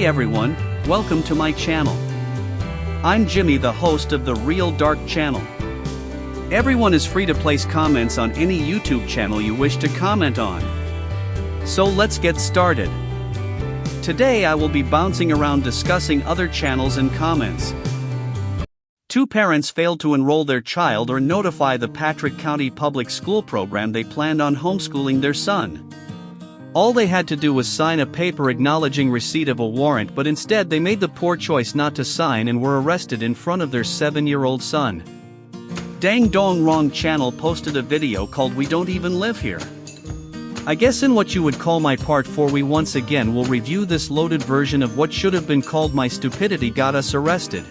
Hey everyone, welcome to my channel. I'm Jimmy, the host of the Real Dark channel. Everyone is free to place comments on any YouTube channel you wish to comment on. So let's get started. Today I will be bouncing around discussing other channels and comments. Two parents failed to enroll their child or notify the Patrick County Public School program they planned on homeschooling their son. All they had to do was sign a paper acknowledging receipt of a warrant, but instead they made the poor choice not to sign and were arrested in front of their 7-year-old son. Dang Dong Wrong channel posted a video called "We Don't Even Live Here." I guess in what you would call my part 4 we once again will review this loaded version of what should have been called "My Stupidity Got Us Arrested."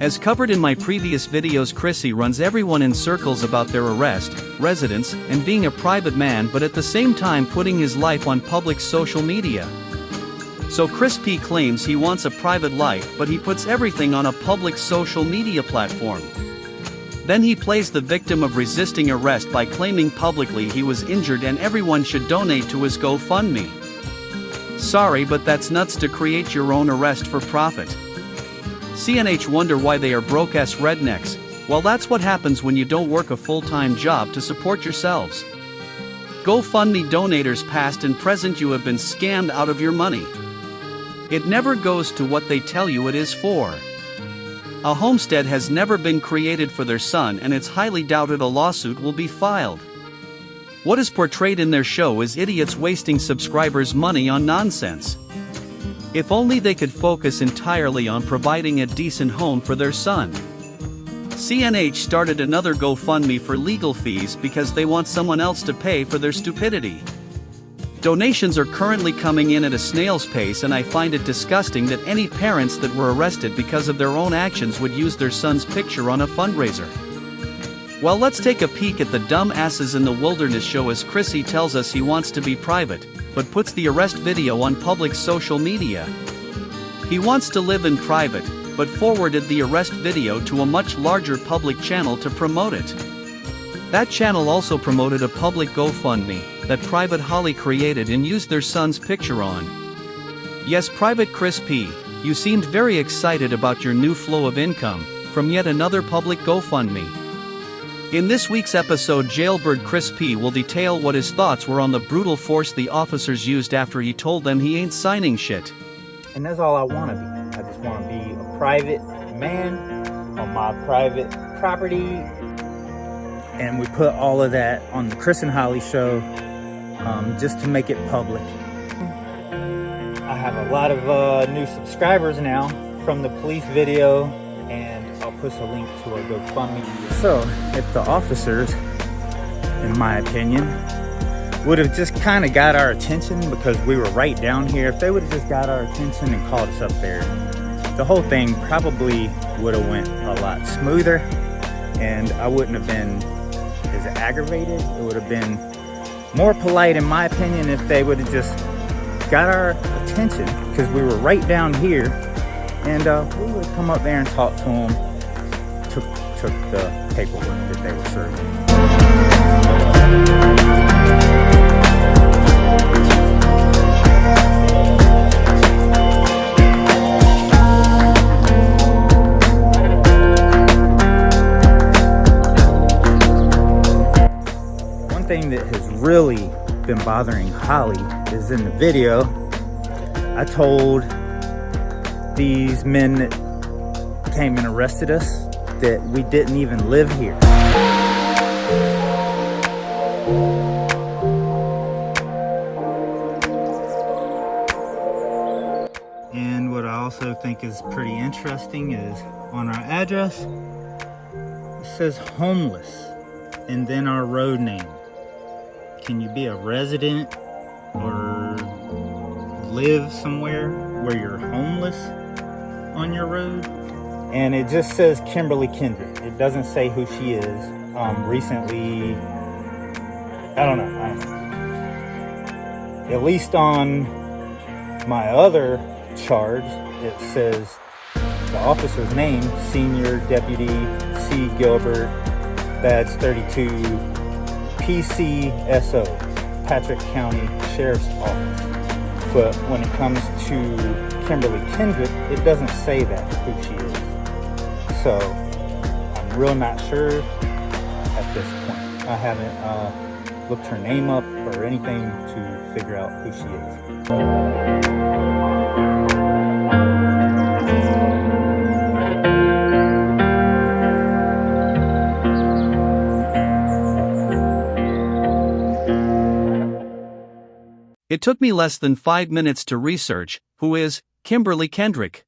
As covered in my previous videos, Chrissy runs everyone in circles about their arrest, residence, and being a private man, but at the same time putting his life on public social media. So Chris P claims he wants a private life, but he puts everything on a public social media platform. Then he plays the victim of resisting arrest by claiming publicly he was injured and everyone should donate to his GoFundMe. Sorry, but that's nuts to create your own arrest for profit. CNH wonder why they are broke-ass rednecks. Well, that's what happens when you don't work a full-time job to support yourselves. GoFundMe donators past and present, you have been scammed out of your money. It never goes to what they tell you it is for. A homestead has never been created for their son, and it's highly doubted a lawsuit will be filed. What is portrayed in their show is idiots wasting subscribers' money on nonsense. If only they could focus entirely on providing a decent home for their son. CNH started another GoFundMe for legal fees because they want someone else to pay for their stupidity. Donations are currently coming in at a snail's pace, and I find it disgusting that any parents that were arrested because of their own actions would use their son's picture on a fundraiser. Well, let's take a peek at the dumb asses in the wilderness show as Chrissy tells us he wants to be private, but puts the arrest video on public social media. He wants to live in private, but forwarded the arrest video to a much larger public channel to promote it. That channel also promoted a public GoFundMe that Private HOLLIE created and used their son's picture on. Yes, Private Chris P, you seemed very excited about your new flow of income from yet another public GoFundMe. In this week's episode, Jailbird Chris P will detail what his thoughts were on the brutal force the officers used after he told them he ain't signing shit. And that's all I want to be. I just want to be a private man on my private property. And we put all of that on the Chris and Holly show just to make it public. I have a lot of new subscribers now from the police video, and I'll post a link to our GoFundMe. So, if the officers, in my opinion, would have just kind of got our attention because we were right down here, if they would have just got our attention and called us up there, the whole thing probably would have went a lot smoother, and I wouldn't have been as aggravated. It would have been more polite, in my opinion, if they would have just got our attention because we were right down here, and we would come up there and talk to them, took the paperwork that they were serving. One thing that has really been bothering Holly is in the video, I told these men that came and arrested us that we didn't even live here. And what I also think is pretty interesting is on our address, it says homeless, and then our road name. Can you be a resident or live somewhere where you're homeless on your road? And it just says Kimberly Kendrick. It doesn't say who she is. Recently, I don't know. At least on my other charge, it says the officer's name, Senior Deputy C. Gilbert, Badge 32, PCSO, Patrick County Sheriff's Office. But when it comes to Kimberly Kendrick, it doesn't say that who she is. So I'm real not sure at this point. I haven't looked her name up or anything to figure out who she is. It took me less than 5 minutes to research who is Kimberly Kendrick.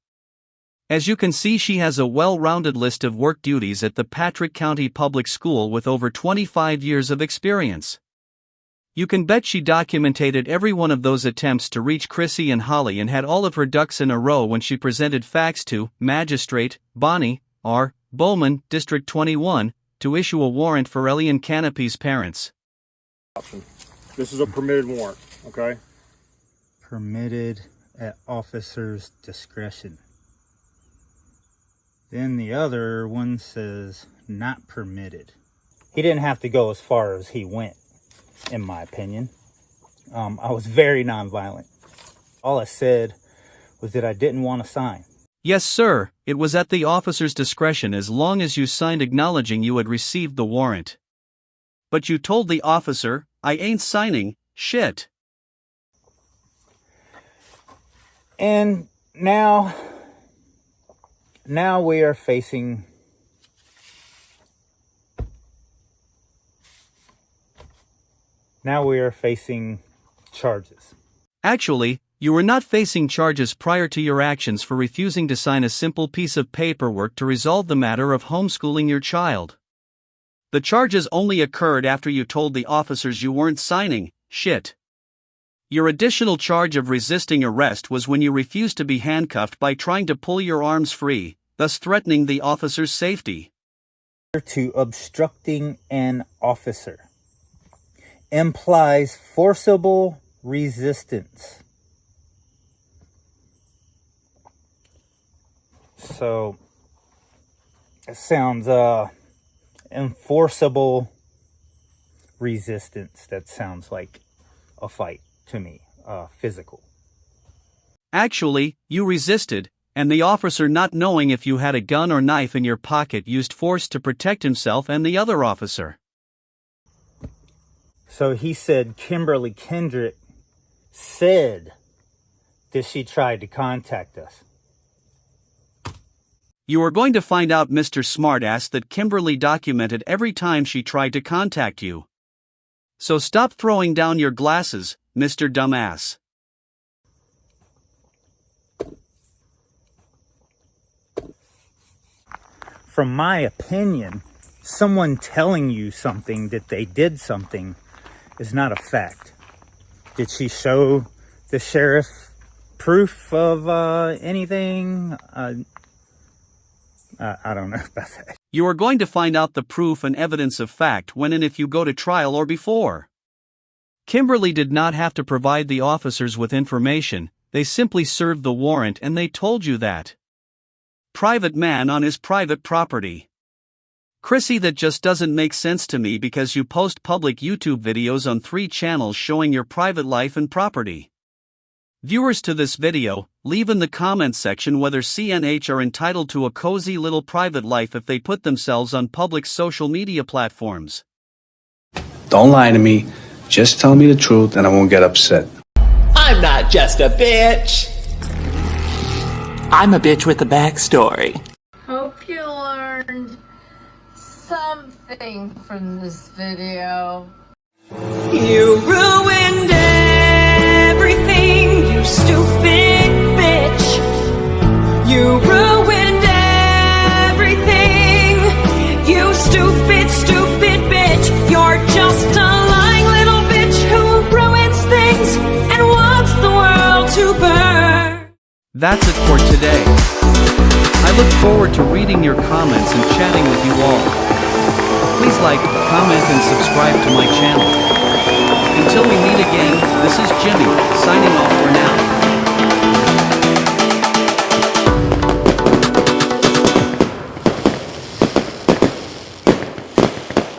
As you can see, she has a well-rounded list of work duties at the Patrick County Public School with over 25 years of experience. You can bet she documented every one of those attempts to reach Chrissy and Holly and had all of her ducks in a row when she presented facts to Magistrate Bonnie R. Bowman, District 21, to issue a warrant for Ellie and Canopy's parents. This is a permitted warrant, okay? Permitted at officer's discretion. Then the other one says not permitted. He didn't have to go as far as he went, in my opinion. I was very nonviolent. All I said was that I didn't want to sign. Yes, sir, it was at the officer's discretion as long as you signed acknowledging you had received the warrant. But you told the officer, I ain't signing, shit. And now we are facing charges. Actually, you were not facing charges prior to your actions for refusing to sign a simple piece of paperwork to resolve the matter of homeschooling your child. The charges only occurred after you told the officers you weren't signing, shit. Your additional charge of resisting arrest was when you refused to be handcuffed by trying to pull your arms free, thus threatening the officer's safety. To obstructing an officer implies forcible resistance. So it sounds enforceable resistance. That sounds like a fight to me, physical. Actually, you resisted, and the officer, not knowing if you had a gun or knife in your pocket, used force to protect himself and the other officer. So he said Kimberly Kendrick said that she tried to contact us. You are going to find out, Mr. Smartass, that Kimberly documented every time she tried to contact you. So stop throwing down your glasses, Mr. Dumbass. From my opinion, someone telling you something that they did something is not a fact. Did she show the sheriff proof of anything? I don't know about that. You are going to find out the proof and evidence of fact when and if you go to trial or before. Kimberly did not have to provide the officers with information, they simply served the warrant and they told you that. Private man on his private property. Chrissy, that just doesn't make sense to me because you post public YouTube videos on 3 channels showing your private life and property. Viewers to this video, leave in the comments section whether CNH are entitled to a cozy little private life if they put themselves on public social media platforms. Don't lie to me. Just tell me the truth and I won't get upset. I'm not just a bitch. I'm a bitch with a backstory. Hope you learned something from this video. You ruined everything, you stupid bitch. You ruined everything, you stupid, stupid bitch. You're just a lying little bitch who ruins things and wants the world to burn. That's it for today. I look forward to reading your comments and chatting with you all. Please like, comment and subscribe to my channel. Until we meet again, this is Jimmy, signing off for now.